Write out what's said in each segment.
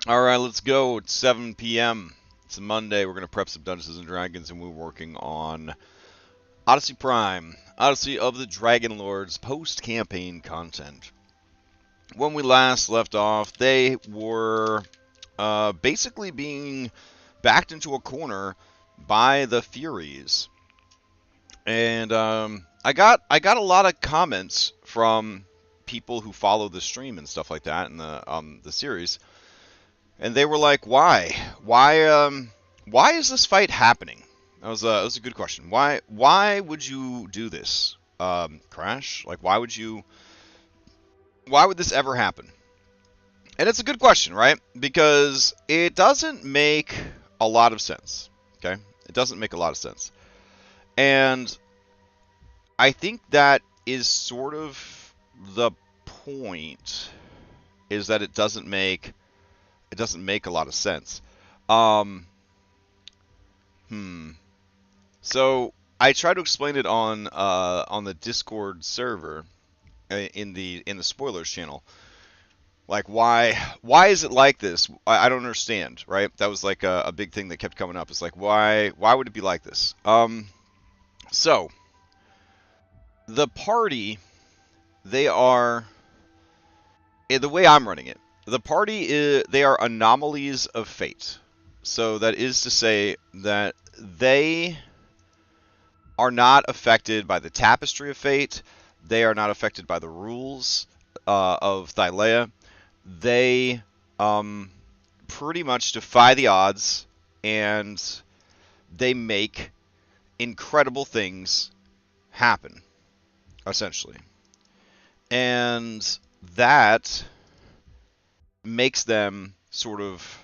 All right, let's go. It's 7 p.m. It's a Monday. We're going to prep some Dungeons and Dragons, and we're working on Odyssey Prime, Odyssey of the Dragonlords post-campaign content. When we last left off, they were basically being backed into a corner by the Furies, and I got a lot of comments from people who follow the stream and stuff like that in the series. And they were like, "Why? Why is this fight happening?" That was a good question. Why would you do this, Crash? Like, why would this ever happen? And it's a good question, right? Because it doesn't make a lot of sense. Okay, it doesn't make a lot of sense, and I think that is sort of the point. Is that it doesn't make a lot of sense. Um, So I try to explain it on the Discord server in the spoilers channel. Like why is it like this? I don't understand, right? That was like a big thing that kept coming up. It's like why would it be like this? So the party, they are the way I'm running it. The party they are anomalies of fate. So that is to say that they are not affected by the tapestry of fate. They are not affected by the rules of Thylea. They pretty much defy the odds, and they make incredible things happen, essentially. And that makes them sort of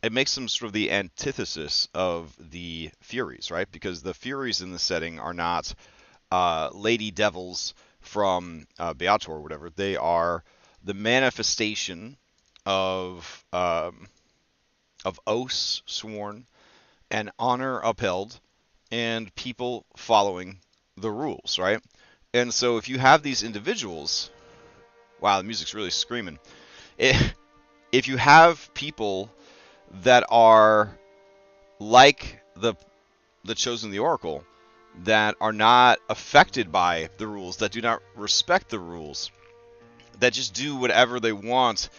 it makes them sort of the antithesis of the Furies, right? Because the Furies in the setting are not Lady Devils from Beator or whatever. They are the manifestation of oaths sworn and honor upheld and people following the rules, right? And so if you have these individuals, wow, the music's really screaming. If you have people that are like the chosen the oracle, that are not affected by the rules, that do not respect the rules, that just do whatever they want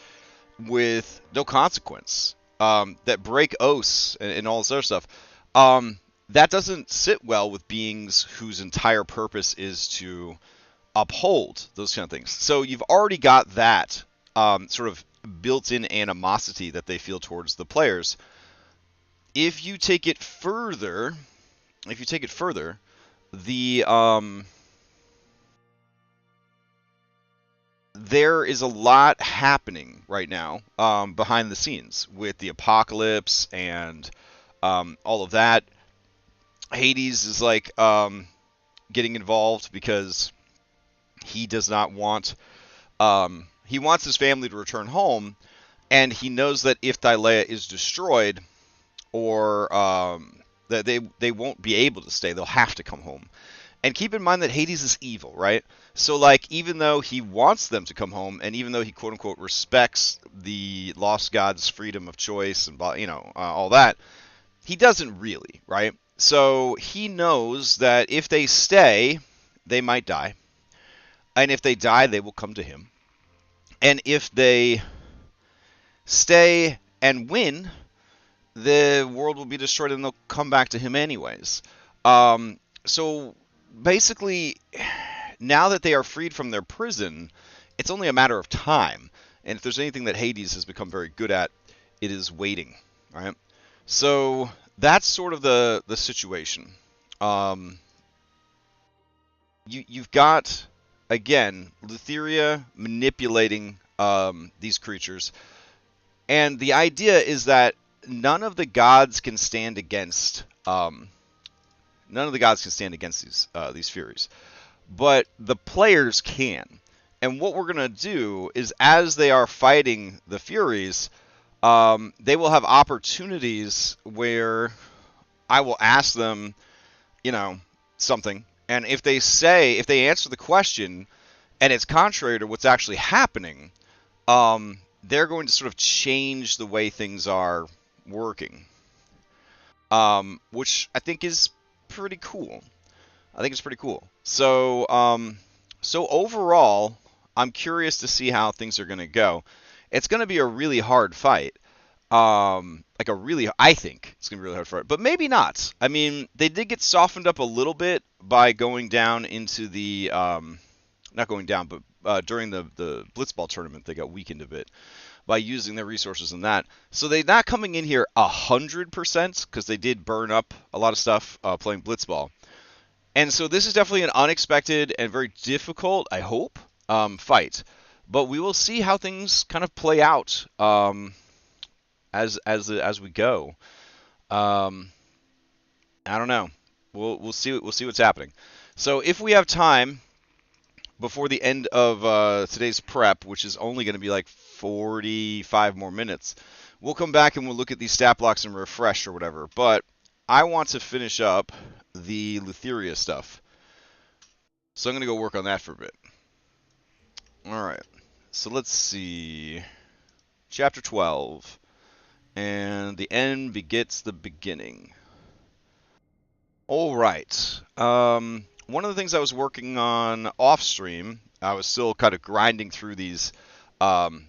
with no consequence, that break oaths and all this other stuff, that doesn't sit well with beings whose entire purpose is to uphold those kind of things. So you've already got that sort of built-in animosity that they feel towards the players. If you take it further, the there is a lot happening right now behind the scenes with the apocalypse and all of that. Hades is like getting involved because he does not want he wants his family to return home, and he knows that if Thylea is destroyed, or that they won't be able to stay, they'll have to come home. And keep in mind that Hades is evil, right? So like, even though he wants them to come home, and even though he quote unquote respects the lost god's freedom of choice and all that, he doesn't really, right? So he knows that if they stay, they might die, and if they die, they will come to him. And if they stay and win, the world will be destroyed and they'll come back to him anyways. So basically, now that they are freed from their prison, it's only a matter of time. And if there's anything that Hades has become very good at, it is waiting, right? So that's sort of the situation. You've got, again, Lutheria manipulating these creatures. And the idea is that none of the gods can stand against these Furies, but the players can. And what we're gonna do is, as they are fighting the Furies, they will have opportunities where I will ask them, something, and if they answer the question, and it's contrary to what's actually happening, they're going to sort of change the way things are working, which I think is pretty cool. I think it's pretty cool. So overall, I'm curious to see how things are going to go. It's going to be a really hard fight. I think it's gonna be really hard for it, but maybe not. I mean, they did get softened up a little bit by going down into the, not going down, but during the Blitzball tournament, they got weakened a bit by using their resources in that. So they're not coming in here 100% because they did burn up a lot of stuff playing Blitzball. And so this is definitely an unexpected and very difficult, I hope, fight. But we will see how things kind of play out. As we go. Um, I don't know. We'll see what's happening. So if we have time before the end of today's prep, which is only going to be like 45 more minutes, we'll come back and we'll look at these stat blocks and refresh or whatever. But I want to finish up the Lutheria stuff, so I'm going to go work on that for a bit. All right. So let's see. Chapter 12. And the end begets the beginning. All right. One of the things I was working on off stream, I was still kind of grinding through these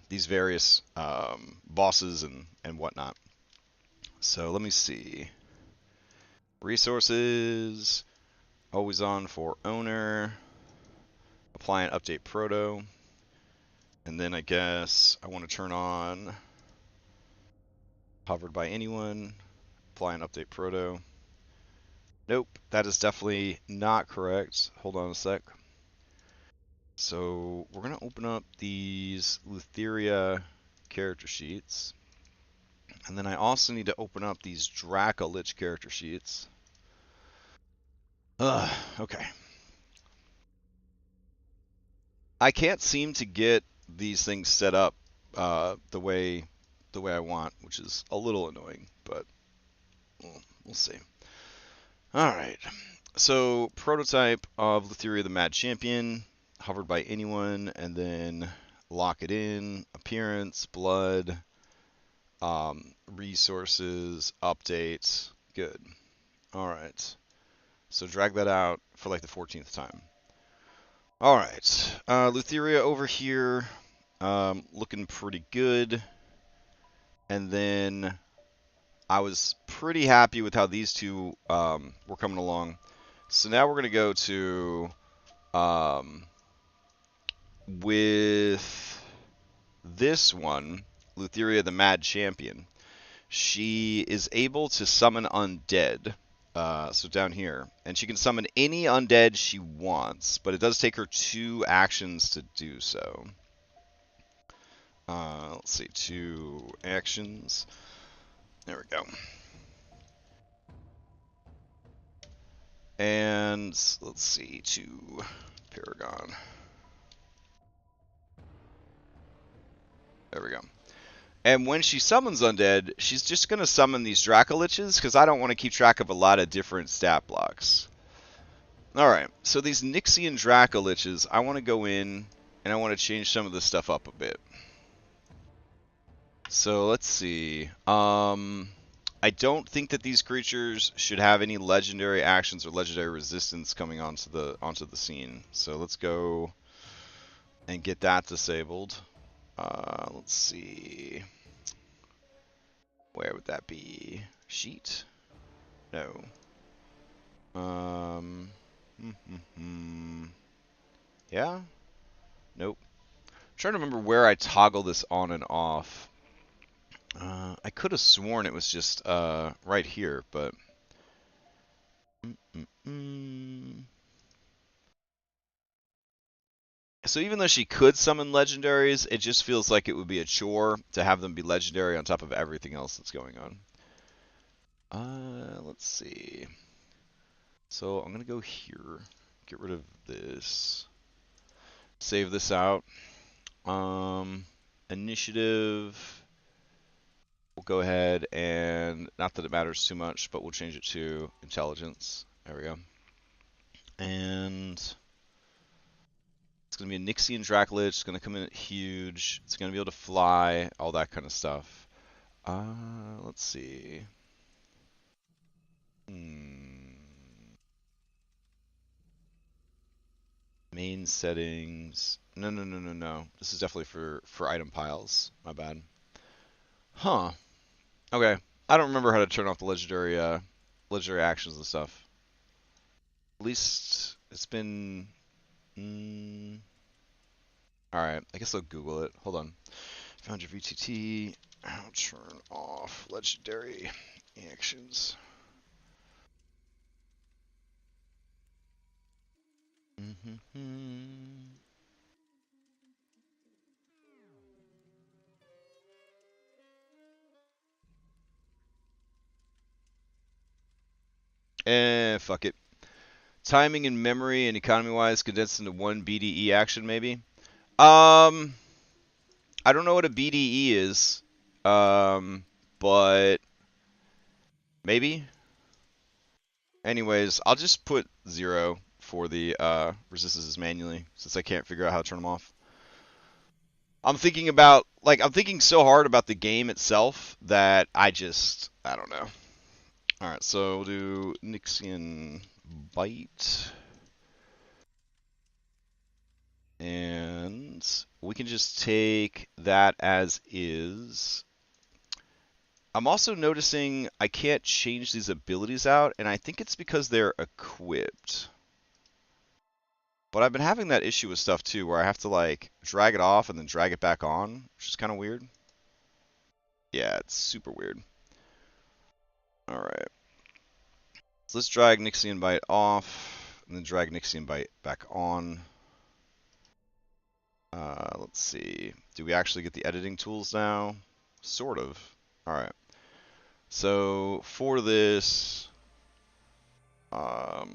various bosses and whatnot. So let me see. Resources, always on for owner, apply and update proto, and then I guess I want to turn on hovered by anyone, apply and update proto. Nope, that is definitely not correct. Hold on a sec. So we're going to open up these Lutheria character sheets. And then I also need to open up these Dracolich character sheets. Okay. I can't seem to get these things set up the way I want, which is a little annoying, but we'll see. All right. So prototype of Lutheria the Mad Champion, hovered by anyone, and then lock it in. Appearance, blood, resources, updates. Good. All right. So drag that out for like the 14th time. All right. Lutheria over here, looking pretty good. And then I was pretty happy with how these two were coming along. So now we're going to go to with this one, Lutheria the Mad Champion. She is able to summon undead. So down here. And she can summon any undead she wants, but it does take her 2 actions to do so. Let's see, 2 actions. There we go. And let's see, 2 Paragon. There we go. And when she summons undead, she's just going to summon these Dracoliches, because I don't want to keep track of a lot of different stat blocks. Alright, so these Nixian Dracoliches, I want to go in, and I want to change some of this stuff up a bit. So let's see. I don't think that these creatures should have any legendary actions or legendary resistance coming onto the scene. So let's go and get that disabled. Let's see. Where would that be? Sheet? No. Yeah? Nope. I'm trying to remember where I toggle this on and off. I could have sworn it was just right here, but... So even though she could summon legendaries, it just feels like it would be a chore to have them be legendary on top of everything else that's going on. Let's see. So I'm going to go here, get rid of this, save this out. Initiative, we'll go ahead and, not that it matters too much, but we'll change it to intelligence. There we go. And It's going to be a Nixian Dracolich. It's going to come in at huge. It's going to be able to fly, all that kind of stuff. Let's see. Main settings. No, no, no, no, no. This is definitely for item piles. My bad. Huh. Okay. I don't remember how to turn off the legendary actions and stuff. At least it's been. All right. I guess I'll Google it. Hold on. Found your VTT. I'll turn off legendary actions. Fuck it. Timing and memory and economy-wise condensed into one BDE action, maybe. I don't know what a BDE is, but maybe. Anyways, I'll just put 0 for the resistances manually, since I can't figure out how to turn them off. I'm thinking so hard about the game itself that I don't know. Alright, so we'll do Nixian Bite. And we can just take that as is. I'm also noticing I can't change these abilities out, and I think it's because they're equipped. But I've been having that issue with stuff too, where I have to like drag it off and then drag it back on, which is kind of weird. Yeah, it's super weird. Alright. So let's drag Nixian Bite off, and then drag Nixian Bite back on. Let's see. Do we actually get the editing tools now? Sort of. Alright. So for this, there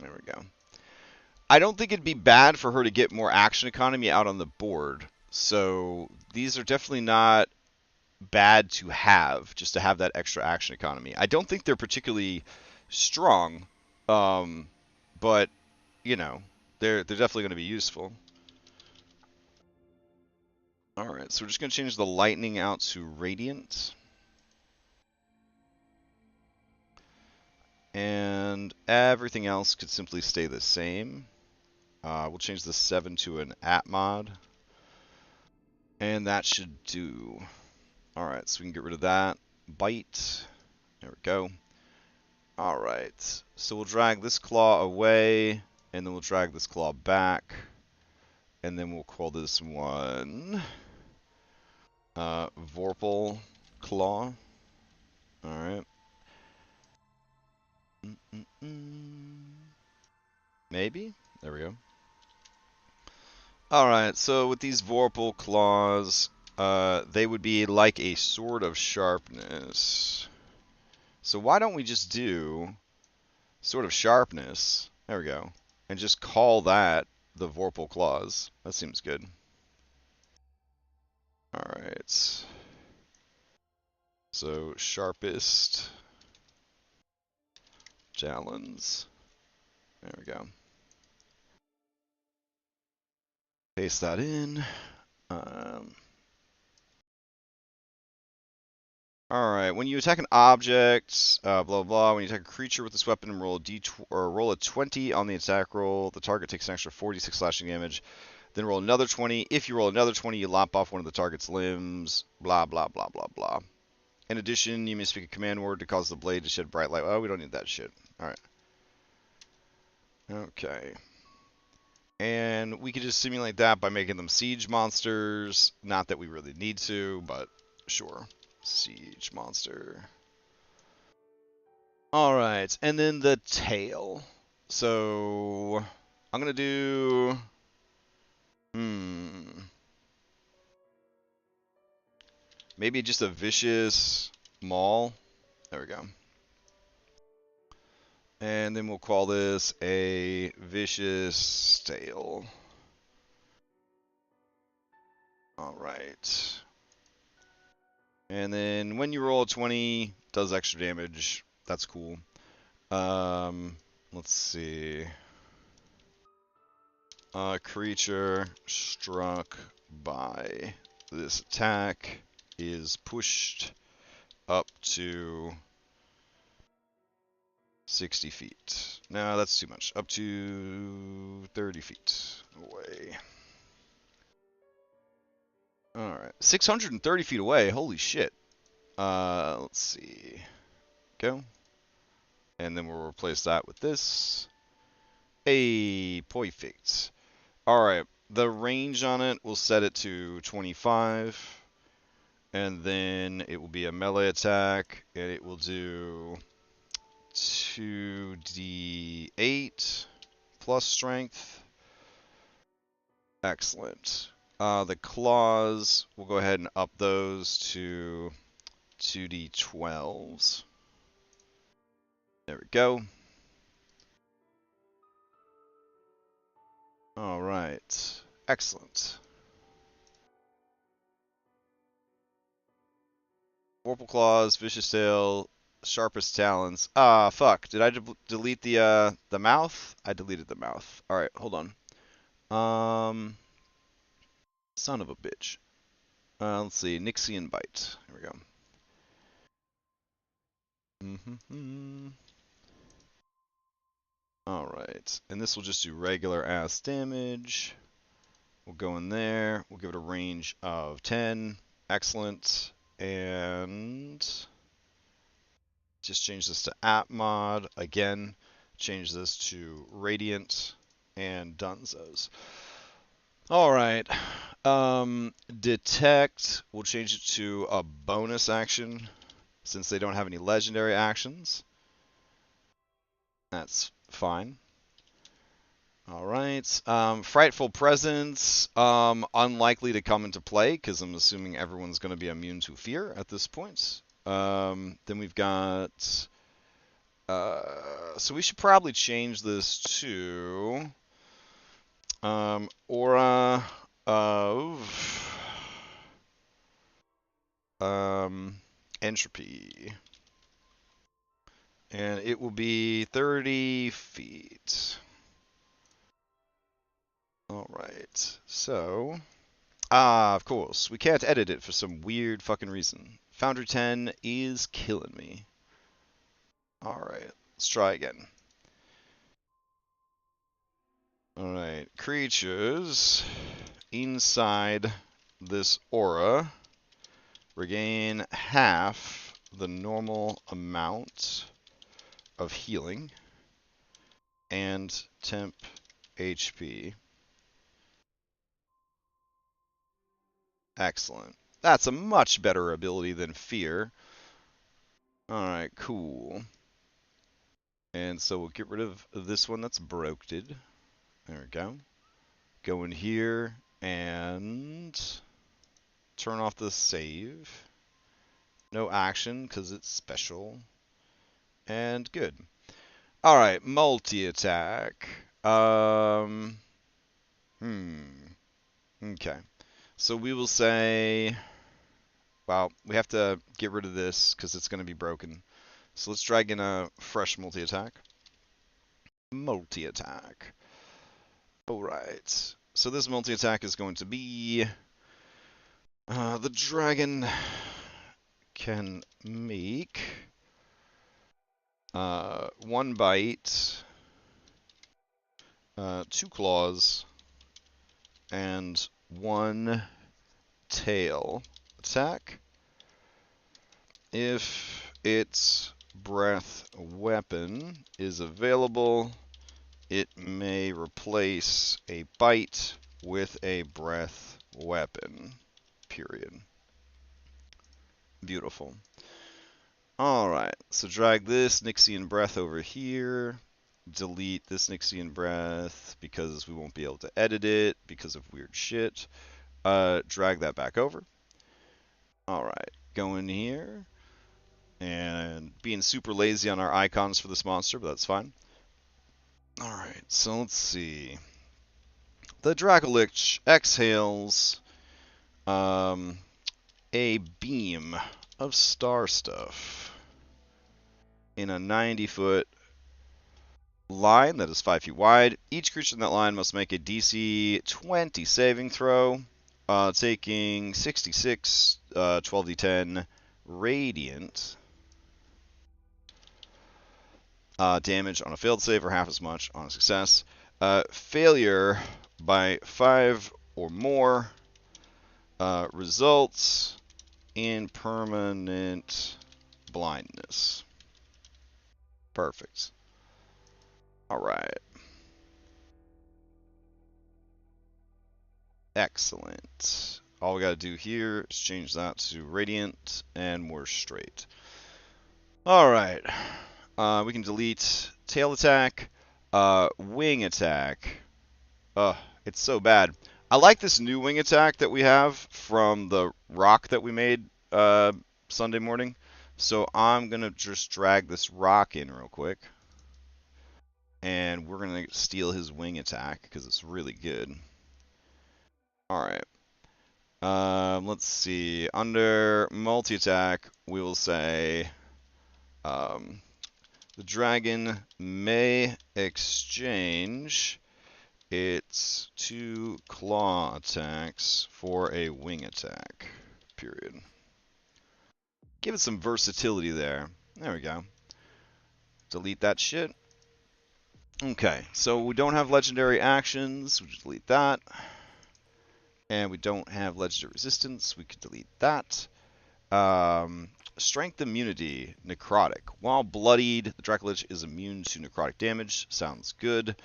we go. I don't think it'd be bad for her to get more action economy out on the board. So these are definitely not bad to have, just to have that extra action economy. I don't think they're particularly strong, but you know, they're definitely going to be useful. All right, so we're just going to change the lightning out to radiant. And everything else could simply stay the same. We'll change the 7 to an at mod. And that should do. Alright, so we can get rid of that. Bite. There we go. Alright, so we'll drag this claw away, and then we'll drag this claw back. And then we'll call this one Vorpal Claw. Alright. Maybe? There we go. Alright, so with these Vorpal Claws, they would be like a sword of sharpness. So why don't we just do sword of sharpness? There we go. And just call that the Vorpal Claws. That seems good. Alright. So sharpest talons. There we go. Paste that in. Alright, when you attack an object, blah, blah, blah, when you attack a creature with this weapon, roll a 20 on the attack roll. The target takes an extra 46 slashing damage. Then roll another 20. If you roll another 20, you lop off one of the target's limbs. Blah, blah, blah, blah, blah. In addition, you may speak a command word to cause the blade to shed bright light. Oh, we don't need that shit. Alright. Okay. And we could just simulate that by making them siege monsters. Not that we really need to, but sure. Siege monster. Alright, and then the tail. So I'm gonna do maybe just a vicious maul. There we go. And then we'll call this a vicious tail. Alright. And then when you roll a 20, does extra damage. That's cool. Let's see. A creature struck by this attack is pushed up to 60 feet. No, that's too much. Up to 30 feet away. Alright. 630 feet away. Holy shit. Let's see. Go. And then we'll replace that with this. Hey, perfect. Alright. The range on it, we'll set it to 25. And then it will be a melee attack. And it will do 2d8 plus strength. Excellent. The claws, we'll go ahead and up those to 2d12s. There we go. All right. Excellent. Vorpal claws, vicious tail, sharpest talons. Ah, fuck. Did I delete the mouth? I deleted the mouth. All right, hold on. Son of a bitch. Let's see. Nixian bite. Here we go. Alright, and this will just do regular ass damage. We'll go in there. We'll give it a range of 10. Excellent. And just change this to app mod. Again, change this to Radiant and Dunzos. Alright. Detect, we'll change it to a bonus action since they don't have any legendary actions. That's fine. Alright. Frightful Presence. Unlikely to come into play because I'm assuming everyone's going to be immune to fear at this point. Then we've got... so we should probably change this to... aura of... entropy. And it will be 30 feet. Alright, so... of course, we can't edit it for some weird fucking reason. Foundry 10 is killing me. Alright, let's try again. Alright, creatures inside this aura regain half the normal amount of healing and temp HP. Excellent. That's a much better ability than fear. Alright, cool. And so we'll get rid of this one that's broken. There we go. Go in here and turn off the save. No action because it's special. And good. Alright, multi-attack. Okay. So we will say... Well, we have to get rid of this because it's going to be broken. So let's drag in a fresh multi-attack. Multi-attack. Alright. So this multi-attack is going to be... the dragon can make... 1 bite, 2 claws, and 1 tail attack. If its breath weapon is available, it may replace a bite with a breath weapon. Period. Beautiful. Alright, so drag this Nixian Breath over here. Delete this Nixian Breath because we won't be able to edit it because of weird shit. Drag that back over. Alright, go in here. And being super lazy on our icons for this monster, but that's fine. Alright, so let's see. The Dracolich exhales a beam of star stuff in a 90-foot line that is 5 feet wide. Each creature in that line must make a DC 20 saving throw, taking 66 12d10 radiant damage on a failed save, or half as much on a success. Failure by 5 or more results in permanent blindness. Perfect. All right. Excellent. All we got to do here is change that to radiant, and we're straight. All right. We can delete tail attack, wing attack. It's so bad. I like this new wing attack that we have from the rock that we made Sunday morning. So I'm going to just drag this rock in real quick. And we're going to steal his wing attack because it's really good. Alright. Let's see. Under multi-attack, we will say the dragon may exchange its 2 claw attacks for a wing attack. Period. Give it some versatility there. There we go. Delete that shit. Okay, so we don't have legendary actions. We just delete that. And we don't have legendary resistance. We can delete that. Strength immunity, necrotic. While bloodied, the Dracolich is immune to necrotic damage. Sounds good.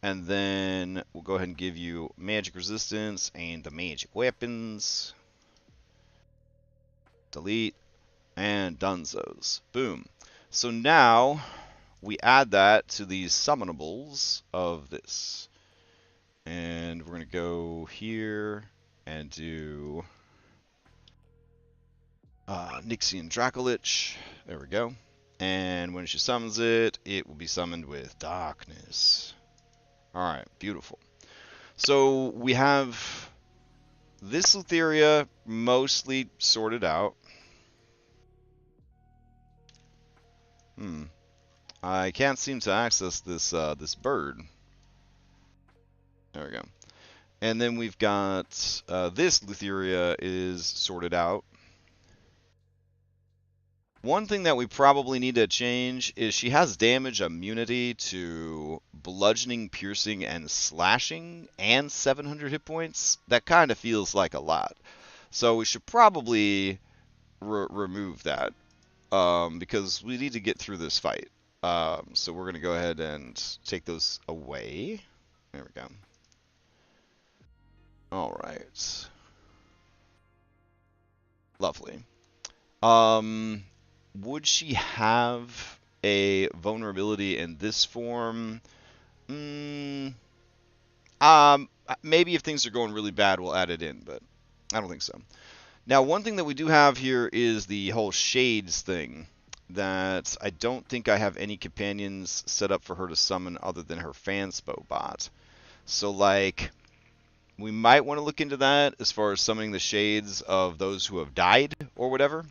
And then we'll go ahead and give you magic resistance and the magic weapons. Delete. And dunzos. Boom. So now we add that to these summonables of this. And we're going to go here and do Nixian Dracolich. There we go. And when she summons it, it will be summoned with darkness. Alright, beautiful. So we have this Lutheria mostly sorted out. I can't seem to access this this bird. There we go. And then we've got this Lutheria is sorted out. One thing that we probably need to change is she has damage immunity to bludgeoning, piercing, and slashing, and 700 hit points. That kind of feels like a lot. So we should probably remove that because we need to get through this fight. So we're going to go ahead and take those away. There we go. All right. Lovely. Would she have a vulnerability in this form? Maybe if things are going really bad, we'll add it in, but I don't think so. Now, one thing that we do have here is the whole shades thing that I don't think I have any companions set up for her to summon other than her Fanspo bot. So, like, we might want to look into that as far as summoning the shades of those who have died or whatever.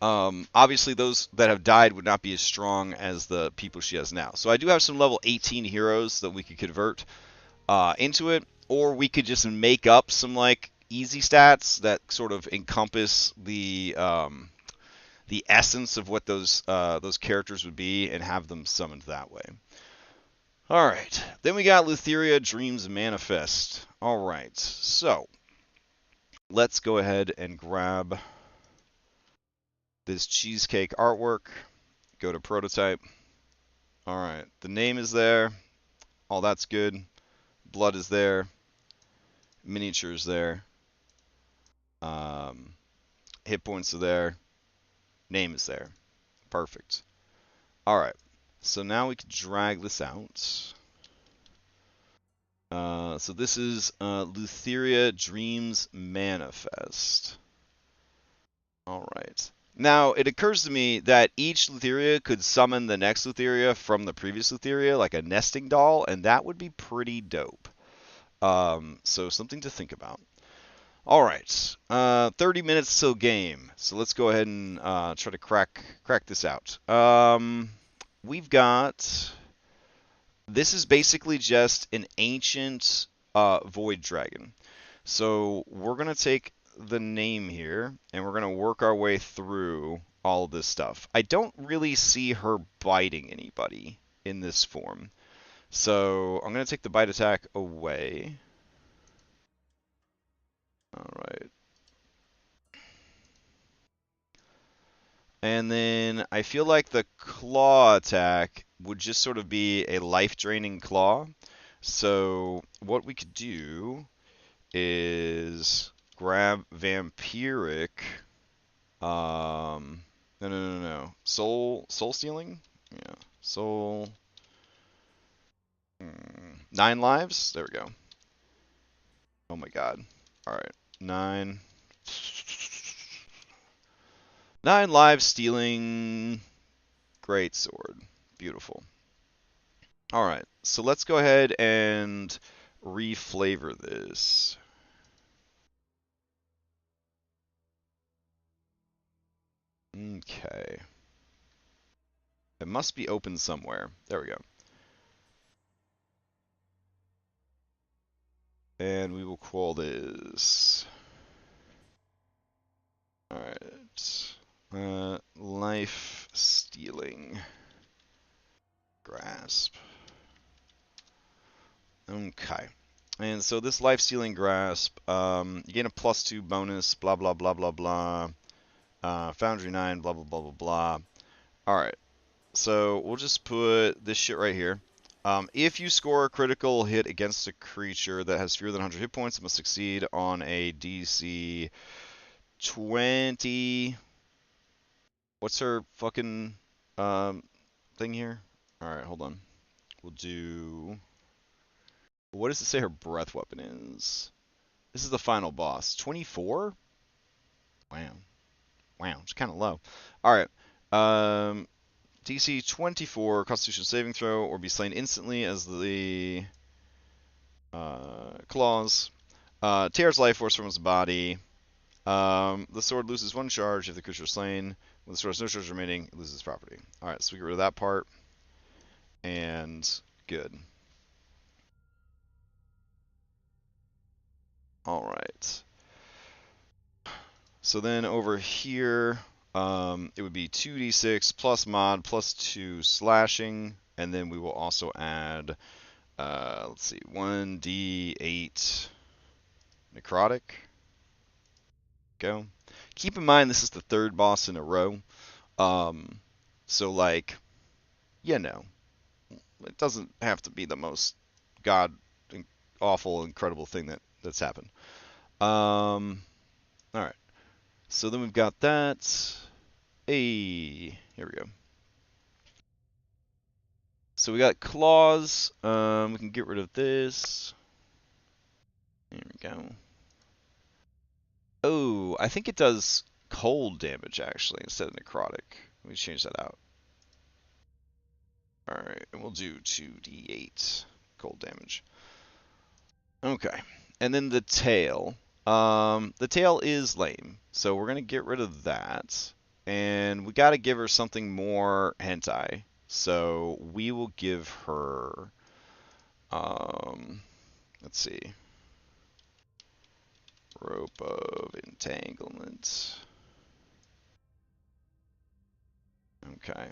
Obviously, those that have died would not be as strong as the people she has now. So I do have some level 18 heroes that we could convert into it, or we could just make up some like easy stats that sort of encompass the essence of what those characters would be and have them summoned that way. All right, then we got Lutheria Dreams Manifest. All right, so let's go ahead and grab this cheesecake artwork, go to prototype. All right, the name is there. All that's good. Blood is there. Miniature is there. Hit points are there. Name is there. Perfect. All right, so now we can drag this out. So this is Lutheria Dreams Manifest. All right. Now, it occurs to me that each Lutheria could summon the next Lutheria from the previous Lutheria, like a nesting doll, and that would be pretty dope. So something to think about. All right, 30 minutes till game. So let's go ahead and try to crack this out. We've got This is basically just an ancient void dragon. So we're going to take the name here, and we're going to work our way through all of this stuff. I don't really see her biting anybody in this form. So I'm going to take the bite attack away. All right. And then I feel like the claw attack would just sort of be a life-draining claw. So what we could do is grab Vampiric. No. Soul stealing? Yeah. Soul. 9 lives? There we go. Oh my god. Alright. 9. 9 lives stealing. Great sword. Beautiful. Alright. So let's go ahead and reflavor this. Okay. It must be open somewhere. There we go. And we will call this. Alright. Life stealing grasp. Okay. And so this life stealing grasp, you gain a +2 bonus, blah blah blah blah blah. Foundry 9, blah blah blah blah blah. Alright. So we'll just put this shit right here. If you score a critical hit against a creature that has fewer than 100 hit points, it must succeed on a DC 20. What's her fucking thing here? Alright, hold on. We'll do... What does it say her breath weapon is? This is the final boss. 24? Wow. Wow, it's kind of low. Alright. DC 24, Constitution saving throw, or be slain instantly as the claws. Tears life force from its body. The sword loses 1 charge if the creature is slain. When the sword has no charge remaining, it loses property. Alright, so we get rid of that part. And good. Alright. So then over here, it would be 2d6 plus mod plus 2 slashing. And then we will also add, let's see, 1d8 necrotic. Go. Keep in mind this is the 3rd boss in a row. So like, you know, it doesn't have to be the most god awful, incredible thing that's happened. All right. So then we've got that. Hey, here we go. So we got claws. We can get rid of this. There we go. Oh, I think it does cold damage actually instead of necrotic. Let me change that out. All right, and we'll do 2d8 cold damage. Okay, and then the tail. The tail is lame, so we're gonna get rid of that, and we gotta give her something more hentai. So we will give her, let's see, rope of entanglement. Okay.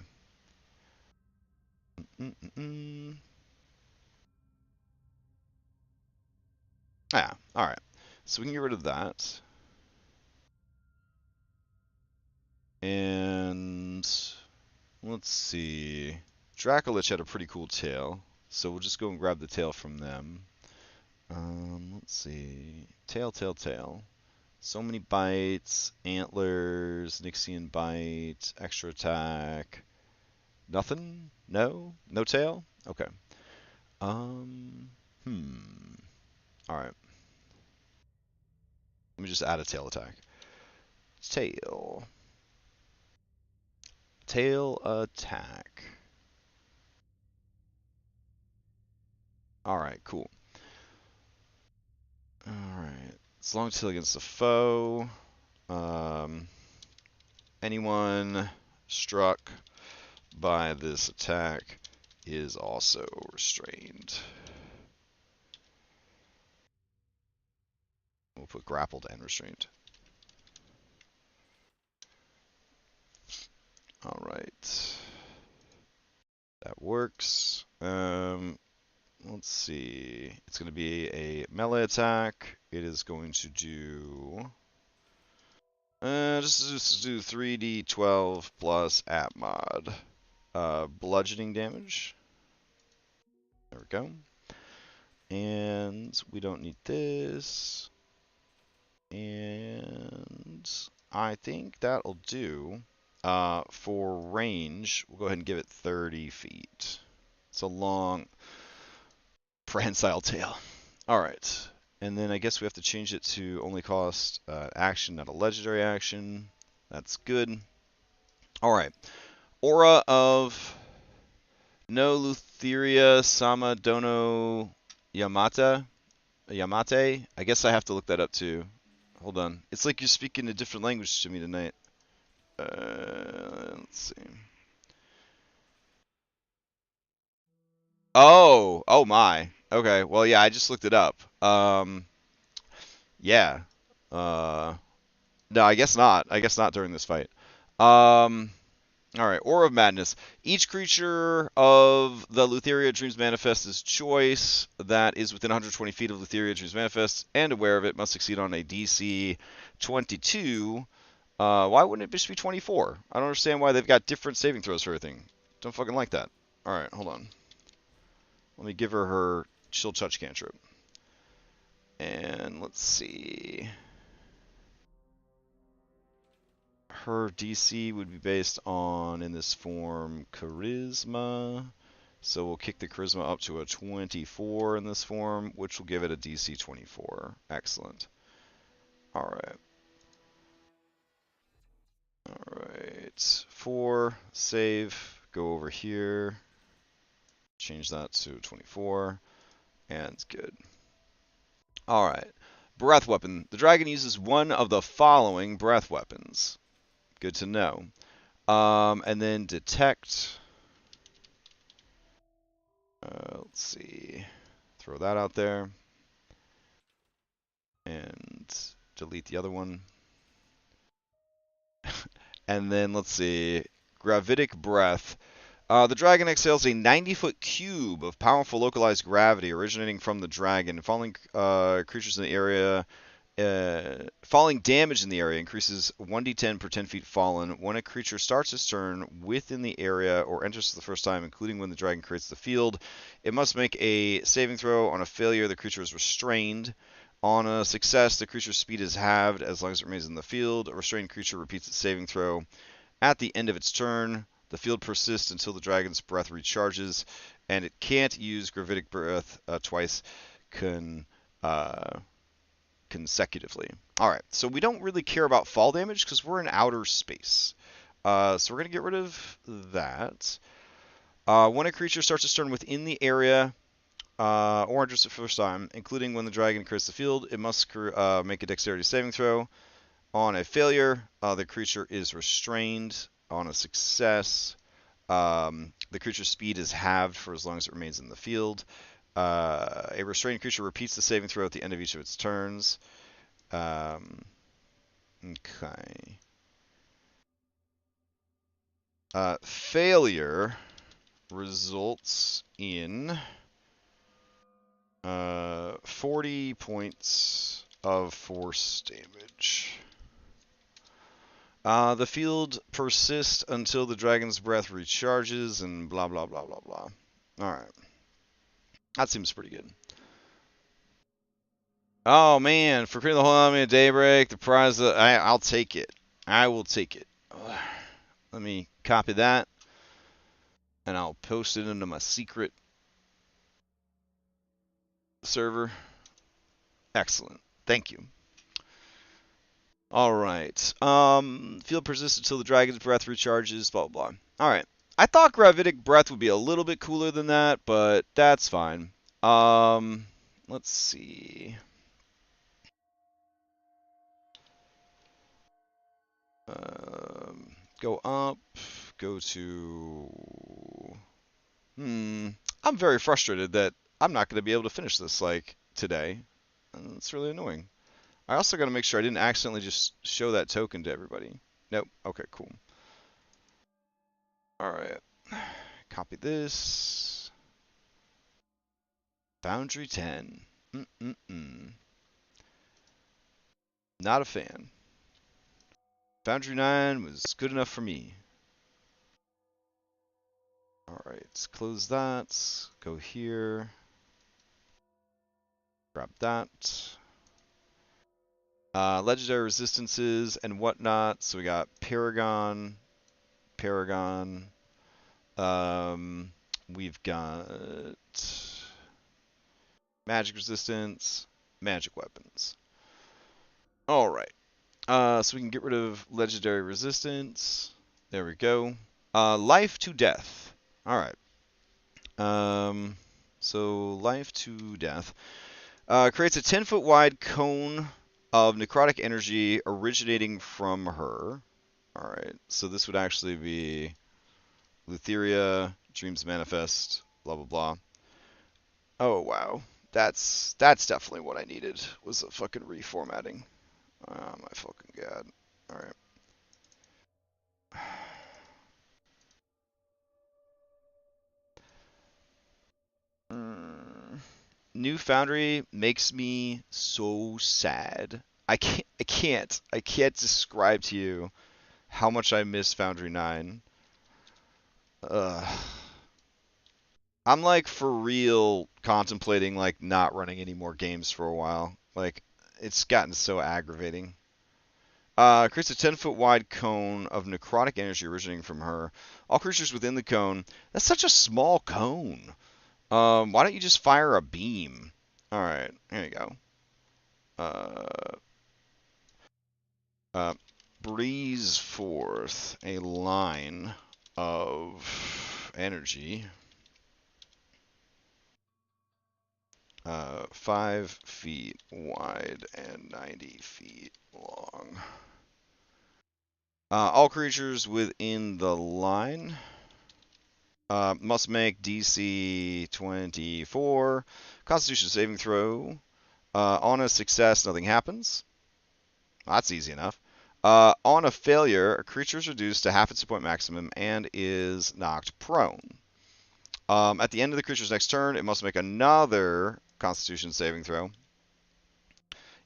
Yeah, all right. So we can get rid of that. And let's see. Dracolich had a pretty cool tail, so we'll just go and grab the tail from them. Let's see. Tail. So many bites, antlers, Nixian bite, extra attack. Nothing? No? No tail? Okay. Alright. Let me just add a tail attack. Tail. Tail attack. Alright, cool. Alright. It's long tail against a foe. Anyone struck by this attack is also restrained. We'll put grappled and restrained. All right. That works. Let's see. It's going to be a melee attack. It is going to do... just do 3d12 plus at mod. Bludgeoning damage. There we go. And we don't need this. And I think that'll do. For range, we'll go ahead and give it 30 feet. It's a long prehensile tail. All right. And then I guess we have to change it to only cost action, not a legendary action. That's good. All right. Aura of No Lutheria Sama Dono Yamate. I guess I have to look that up too. Hold on. It's like you're speaking a different language to me tonight. Let's see. Oh my. Okay. Well, yeah, I just looked it up. Yeah. No, I guess not. I guess not during this fight. All right. Aura of Madness. Each creature of the Lutheria Dreams Manifest's choice that is within 120 feet of Lutheria Dreams Manifest and aware of it must succeed on a DC 22. Why wouldn't it just be 24? I don't understand why they've got different saving throws for everything. Don't fucking like that. All right, hold on. Let me give her chill touch cantrip. And let's see. Her DC would be based on, in this form, Charisma. So we'll kick the Charisma up to a 24 in this form, which will give it a DC 24. Excellent. All right. All right. 4, save, go over here. Change that to 24, and good. All right. Breath weapon. The dragon uses one of the following breath weapons. Good to know. And then detect. Let's see. Throw that out there. And delete the other one. And then let's see. Gravitic breath. The dragon exhales a 90-foot cube of powerful localized gravity originating from the dragon. Falling creatures in the area, falling damage in the area increases 1d10 per 10 feet fallen. When a creature starts its turn within the area or enters for the first time, including when the dragon creates the field, it must make a saving throw. On a failure, the creature is restrained. On a success, the creature's speed is halved as long as it remains in the field. A restrained creature repeats its saving throw at the end of its turn. The field persists until the dragon's breath recharges, and it can't use gravitic breath twice consecutively. All right, so we don't really care about fall damage because we're in outer space. So we're going to get rid of that. When a creature starts its turn within the area or enters the first time, including when the dragon creates the field, it must make a dexterity saving throw. On a failure, the creature is restrained. On a success, the creature's speed is halved for as long as it remains in the field. A restrained creature repeats the saving throw at the end of each of its turns. Okay. Failure results in 40 points of force damage. The field persists until the dragon's breath recharges and blah, blah, blah, blah, blah. Alright. That seems pretty good. Oh, man. For clearing the whole army at daybreak, the prize... I'll take it. I will take it. Let me copy that. And I'll post it into my secret server. Excellent. Thank you. All right. Field persists until the dragon's breath recharges, blah, blah, blah. All right. I thought gravitic breath would be a little bit cooler than that, but that's fine. Let's see. Go up, go to I'm very frustrated that I'm not going to be able to finish this like today. It's really annoying. I also got to make sure I didn't accidentally just show that token to everybody. Nope. Okay, cool. All right. Copy this. Foundry 10. Not a fan. Foundry 9 was good enough for me. Alright, let's close that. Go here. Grab that. Legendary resistances and whatnot. So we got Paragon. Paragon. We've got magic resistance. Magic weapons. Alright. So we can get rid of legendary resistance. There we go. Life to death. Alright. So life to death. Creates a 10-foot wide cone of necrotic energy originating from her. Alright, so this would actually be Lutheria, Dreams Manifest, blah blah blah. Oh wow. That's definitely what I needed, was a fucking reformatting. Oh my fucking god. Alright. New Foundry makes me so sad. I can't describe to you how much I miss Foundry 9. Ugh. I'm like for real contemplating like not running any more games for a while. Like it's gotten so aggravating. Creates a 10-foot wide cone of necrotic energy originating from her. All creatures within the cone. That's such a small cone. Why don't you just fire a beam? All right, here you go. Breeze forth a line of energy. 5 feet wide and 90 feet long. All creatures within the line must make DC 24 Constitution saving throw. On a success, nothing happens. That's easy enough. On a failure, a creature is reduced to half its hit point maximum and is knocked prone. At the end of the creature's next turn, it must make another Constitution saving throw.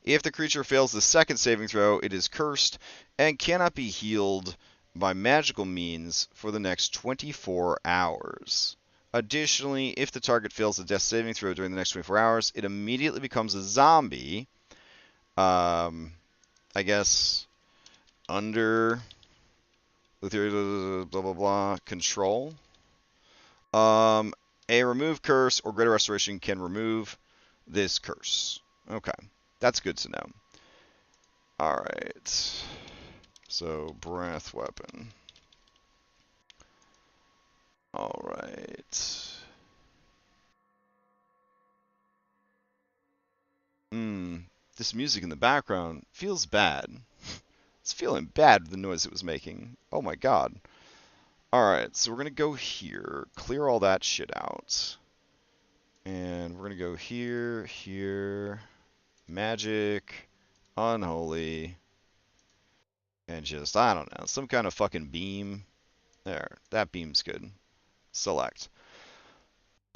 If the creature fails the second saving throw, it is cursed and cannot be healed by magical means for the next 24 hours. Additionally, if the target fails the death saving throw during the next 24 hours, it immediately becomes a zombie. I guess under blah blah blah control. A remove curse or greater restoration can remove this curse. Okay, that's good to know. All right. So breath weapon. All right. This music in the background feels bad. It's feeling bad with the noise it was making. Oh my god. Alright, so we're going to go here, clear all that shit out. And we're going to go here, here, magic, unholy, and just, I don't know, some kind of fucking beam. There, that beam's good. Select.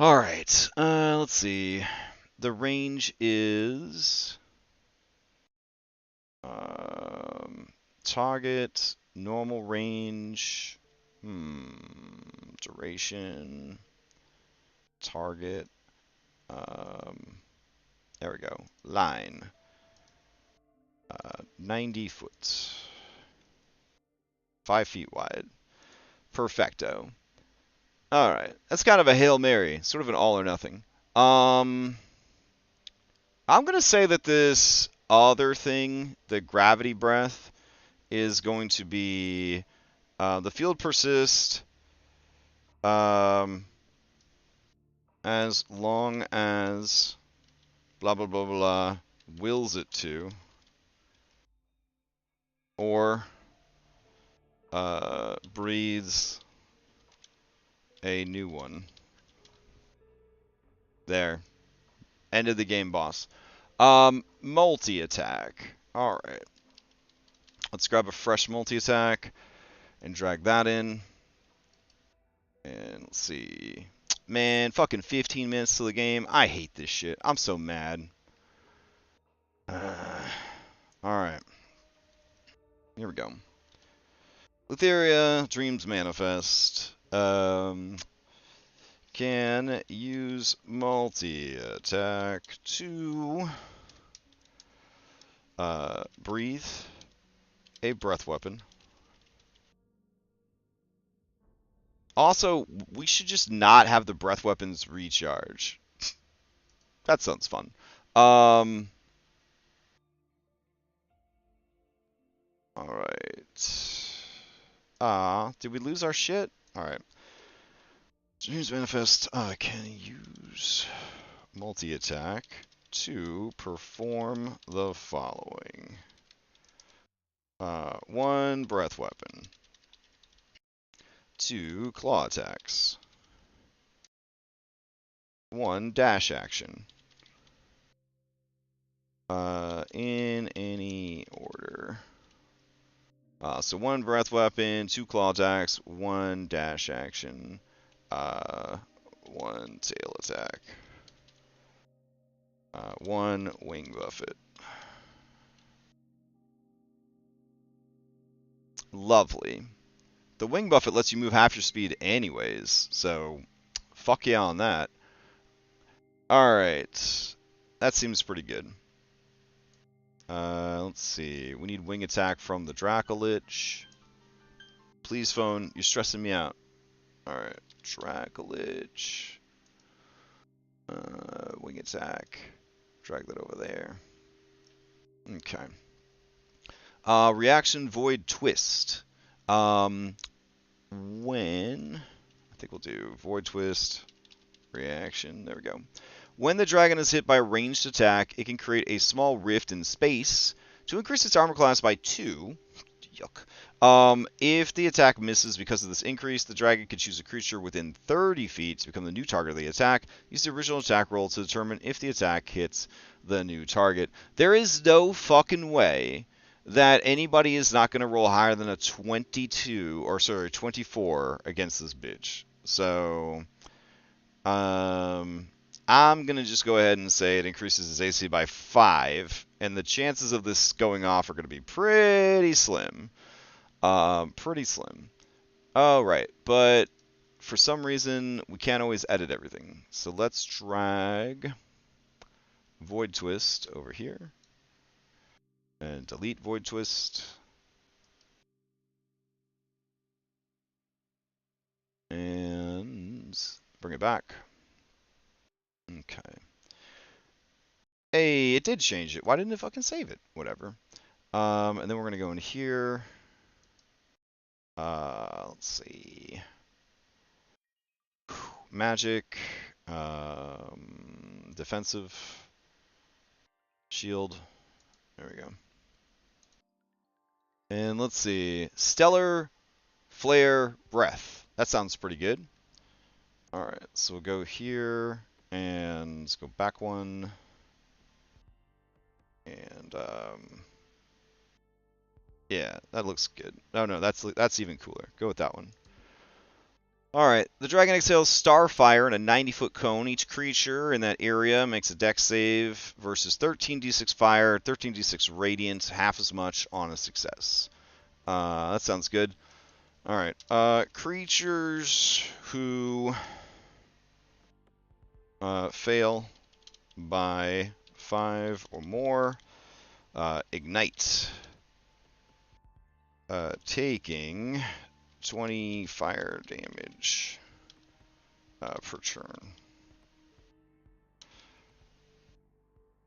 Alright, let's see. The range is target, normal range, duration, target, there we go, line, 90 foot, 5 feet wide, perfecto. Alright, that's kind of a Hail Mary, sort of an all or nothing. I'm going to say that this other thing, the gravity breath, is going to be the field persist as long as blah blah blah blah wills it to, or breathes a new one. There. End of the game, boss. Multi-attack. Alright. Let's grab a fresh multi-attack and drag that in. And let's see. Man, fucking 15 minutes to the game. I hate this shit. I'm so mad. Alright. Here we go. Lutheria, Dreams Manifest. Can use multi-attack to breathe a breath weapon. Also, we should just not have the breath weapons recharge. That sounds fun. Alright. Did we lose our shit? Alright. Dreams Manifest can use multi-attack to perform the following. 1 breath weapon. 2 claw attacks. 1 dash action. In any order. So 1 breath weapon, 2 claw attacks, 1 dash action, 1 tail attack, 1 wing buffet. Lovely. The wing buffet lets you move half your speed anyways, so fuck yeah on that. Alright. That seems pretty good. Let's see. We need wing attack from the Dracolich. Please, phone. You're stressing me out. Alright. Dracolich. Wing attack. Drag that over there. Okay. Reaction Void Twist. I think we'll do Void Twist. Reaction. There we go. When the dragon is hit by a ranged attack, it can create a small rift in space to increase its armor class by 2. Yuck. If the attack misses because of this increase, the dragon can choose a creature within 30 feet to become the new target of the attack. Use the original attack roll to determine if the attack hits the new target. There is no fucking way that anybody is not going to roll higher than a 24 against this bitch. So, I'm going to just go ahead and say it increases his AC by 5, and the chances of this going off are going to be pretty slim. Pretty slim. Oh, right, but for some reason, we can't always edit everything. So let's drag Void Twist over here, and delete Void Twist. And bring it back. Okay. Hey, it did change it. Why didn't it fucking save it? Whatever. And then we're going to go in here. Let's see. Magic. Defensive. Shield. There we go. And let's see. Stellar Flare Breath. That sounds pretty good. Alright, so we'll go here. And let's go back one. And, yeah, that looks good. Oh, no, that's even cooler. Go with that one. Alright, the dragon exhales Starfire in a 90-foot cone. Each creature in that area makes a dex save versus 13d6 fire, 13d6 radiant, half as much on a success. That sounds good. Alright, creatures who fail by 5 or more ignite, taking 20 fire damage per turn.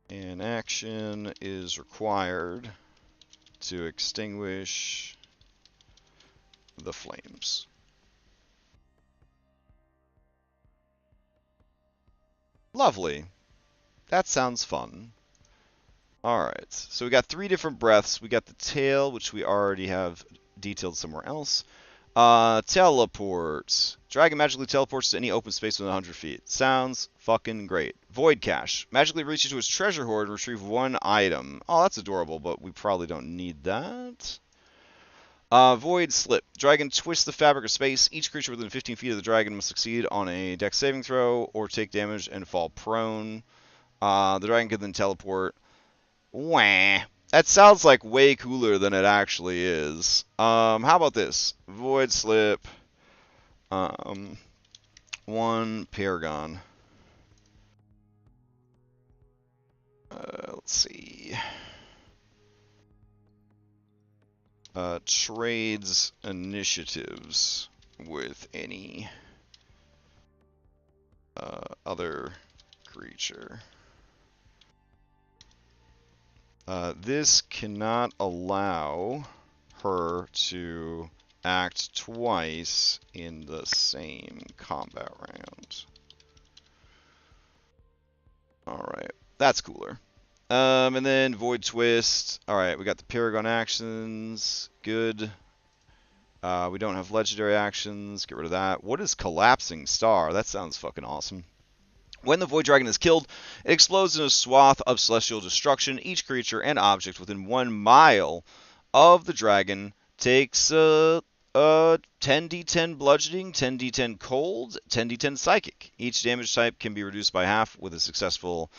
An action is required to extinguish the flames. Lovely. That sounds fun. Alright, so we got 3 different breaths. We got the tail, which we already have detailed somewhere else. Teleport. Dragon magically teleports to any open space within 100 feet. Sounds fucking great. Void Cache. Magically reach into its treasure hoard and retrieve one item. Oh, that's adorable, but we probably don't need that. Void Slip. Dragon twists the fabric of space. Each creature within 15 feet of the dragon must succeed on a dex saving throw or take damage and fall prone. The dragon can then teleport. Wah. That sounds like way cooler than it actually is. How about this? Void Slip. One Paragon. Let's see. Trades initiatives with any other creature. This cannot allow her to act twice in the same combat round. Alright, that's cooler. And then Void Twist. Alright, we got the Paragon actions. Good. We don't have legendary actions. Get rid of that. What is Collapsing Star? That sounds fucking awesome. When the Void Dragon is killed, it explodes in a swath of celestial destruction. Each creature and object within 1 mile of the dragon takes 10d10 bludgeoning, 10d10 cold, 10d10 psychic. Each damage type can be reduced by half with a successful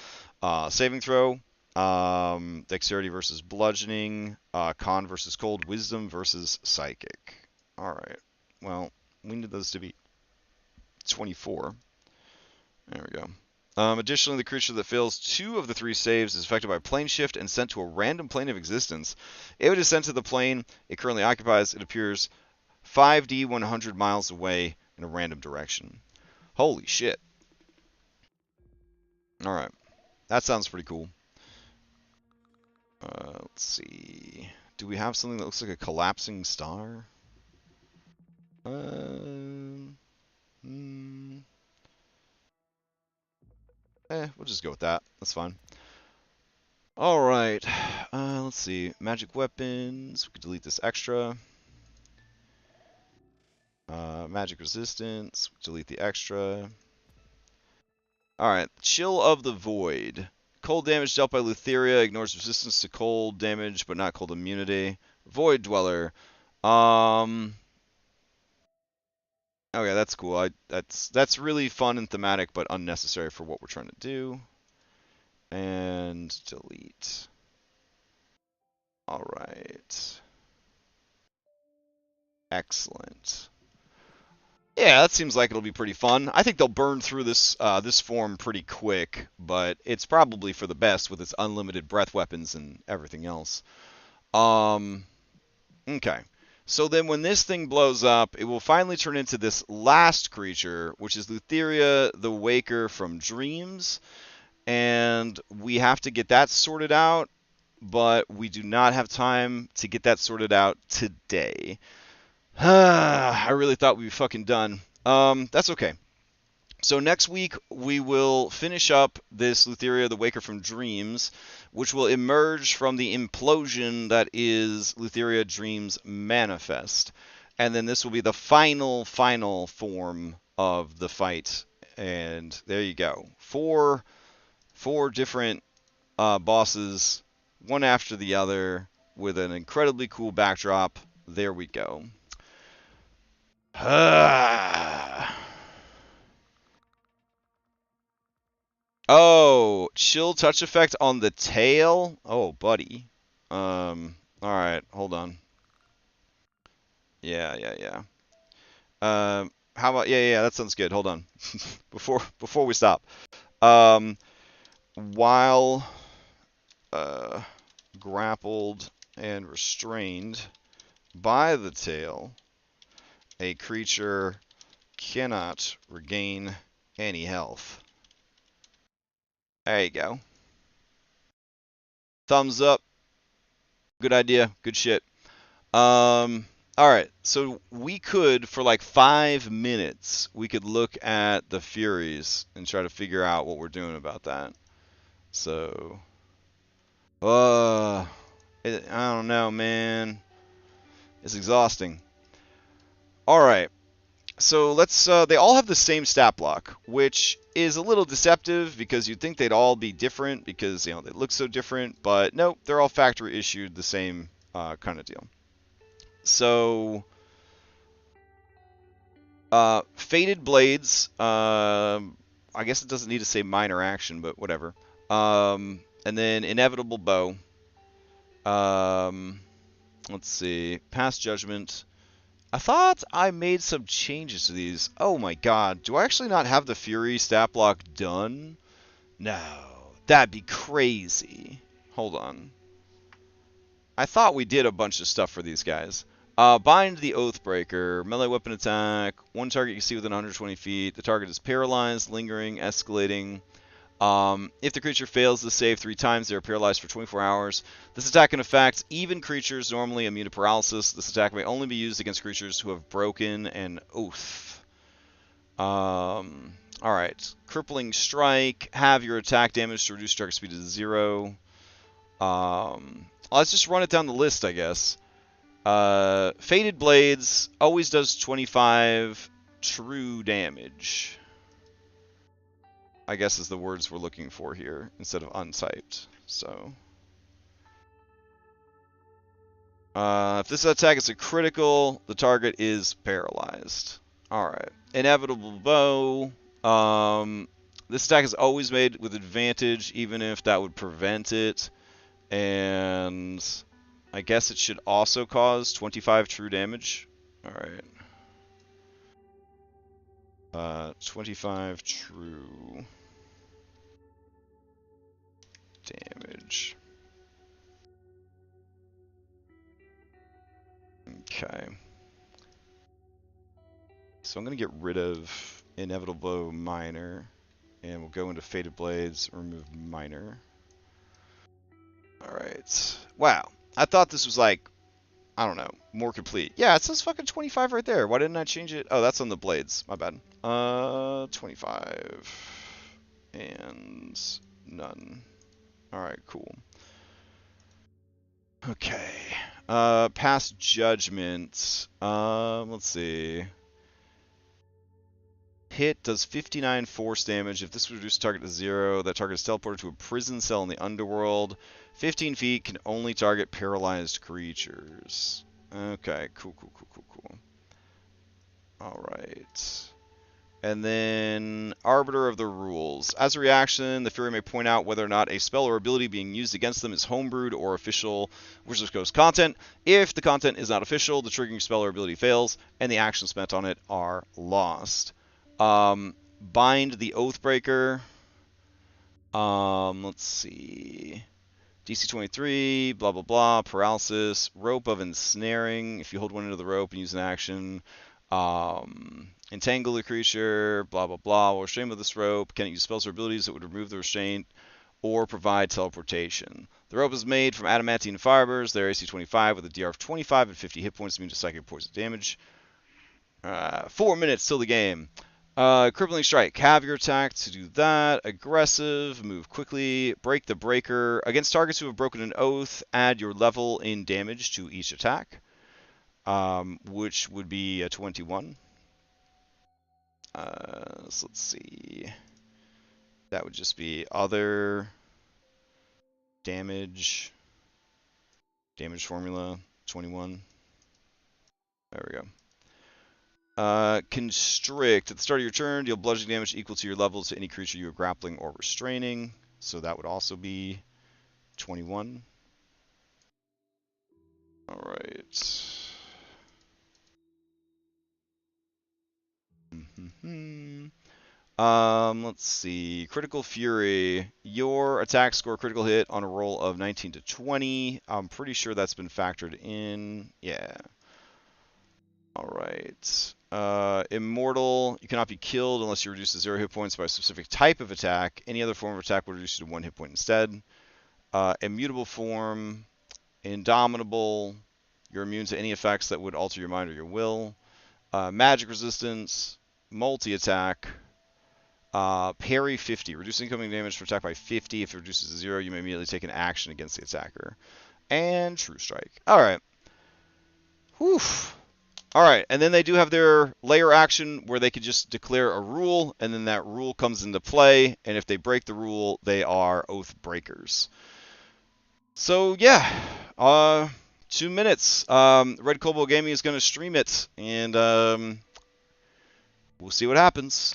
saving throw. Dexterity versus bludgeoning, con versus cold, wisdom versus psychic. Alright, well, we need those to be 24. There we go. Additionally, the creature that fails 2 of the 3 saves is affected by plane shift and sent to a random plane of existence. If it is sent to the plane it currently occupies, it appears 5d 100 miles away in a random direction. Holy shit. Alright. That sounds pretty cool. Let's see. Do we have something that looks like a collapsing star? We'll just go with that. That's fine. Alright. Let's see. Magic weapons. We can delete this extra. Magic resistance. Delete the extra. Alright. Chill of the Void. Cold damage dealt by Lutheria ignores resistance to cold damage, but not cold immunity. Void Dweller. Okay, that's cool. That's really fun and thematic, but unnecessary for what we're trying to do. And delete. Alright. Excellent. Yeah, that seems like it'll be pretty fun. I think they'll burn through this this form pretty quick, but it's probably for the best with its unlimited breath weapons and everything else. Okay. So then when this thing blows up, it will finally turn into this last creature, which is Lutheria, the Waker from Dreams. And we have to get that sorted out, but we do not have time to get that sorted out today. I really thought we'd be fucking done. That's okay. So next week we will finish up this Lutheria the Waker from Dreams, which will emerge from the implosion that is Lutheria Dreams Manifest. And then this will be the final form of the fight. And there you go. Four different bosses, one after the other, with an incredibly cool backdrop. There we go. Oh, chill touch effect on the tail? Oh, buddy. Alright, hold on. Yeah. How about, yeah, that sounds good. Hold on. before we stop. While grappled and restrained by the tail, a creature cannot regain any health. There you go. Thumbs up. Good idea. Good shit. Alright, so we could, for like 5 minutes, we could look at the Furies and try to figure out what we're doing about that. So, I don't know, man. It's exhausting. All right. So let's. They all have the same stat block, which is a little deceptive because you'd think they'd all be different because they look so different. But nope, they're all factory issued the same kind of deal. So Fated Blades. I guess it doesn't need to say minor action, but whatever. And then Inevitable Bow. Let's see. Past Judgment. I thought I made some changes to these. Oh my god. Do I actually not have the Fury stat block done? No. That'd be crazy. Hold on. I thought we did a bunch of stuff for these guys. Bind the Oathbreaker. Melee weapon attack. One target you see within 120 feet. The target is paralyzed, lingering, escalating. If the creature fails to save 3 times, they are paralyzed for 24 hours. This attack can affect even creatures normally immune to paralysis. This attack may only be used against creatures who have broken an oath. Alright. Crippling Strike. Have your attack damage to reduce target speed to 0. Let's just run it down the list, I guess. Fated Blades always does 25 true damage. I guess is the words we're looking for here instead of untyped. So, if this attack is a critical, the target is paralyzed. All right, Inevitable Bow. This attack is always made with advantage, even if that would prevent it. And I guess it should also cause 25 true damage. All right. 25 true damage. Okay. So I'm going to get rid of Inevitable Minor, and we'll go into Fated Blades, remove Minor. Alright. Wow. I thought this was like, I don't know, more complete. Yeah, it says fucking 25 right there. Why didn't I change it? Oh, that's on the blades. My bad. 25. And none. Alright, cool. Okay. Past Judgment. Let's see. Hit does 59 force damage. If this would reduce target to 0, that target is teleported to a prison cell in the underworld. 15 feet can only target paralyzed creatures. Okay, cool. Alright. And then, Arbiter of the Rules. As a reaction, the Fury may point out whether or not a spell or ability being used against them is homebrewed or official Wizards of the Coast content. If the content is not official, the triggering spell or ability fails, and the actions spent on it are lost. Bind the Oathbreaker. Let's see. DC 23, blah, blah, blah. Paralysis. Rope of Ensnaring. If you hold one end of the rope and use an action. Entangle the creature. Blah, blah, blah. While restrained with this rope, can it use spells or abilities that would remove the restraint or provide teleportation. The rope is made from adamantine fibers. They're AC 25 with a DR of 25 and 50 hit points immune to psychic poison damage. 4 minutes till the game. Crippling Strike. Have your attack to do that. Aggressive. Move quickly. Break the Breaker. Against targets who have broken an oath, add your level in damage to each attack, which would be a 21. So let's see. That would just be other damage. Damage formula, 21. There we go. Constrict. At the start of your turn, deal bludgeoning damage equal to your levels to any creature you are grappling or restraining. So that would also be 21. Alright. Let's see. Critical Fury. Your attack score critical hit on a roll of 19 to 20. I'm pretty sure that's been factored in. Yeah. Alright. Immortal. You cannot be killed unless you reduce to 0 hit points by a specific type of attack. Any other form of attack will reduce you to 1 hit point instead. Immutable form. Indomitable. You're immune to any effects that would alter your mind or your will. Magic resistance. Multi-attack. Parry 50. Reduce incoming damage for attack by 50. If it reduces to 0, you may immediately take an action against the attacker. And True Strike. Alright. Whew. All right, and then they do have their layer action where they could just declare a rule, and then that rule comes into play, and if they break the rule, they are oath breakers. So yeah, 2 minutes. Red Kobold Gaming is going to stream it, and we'll see what happens.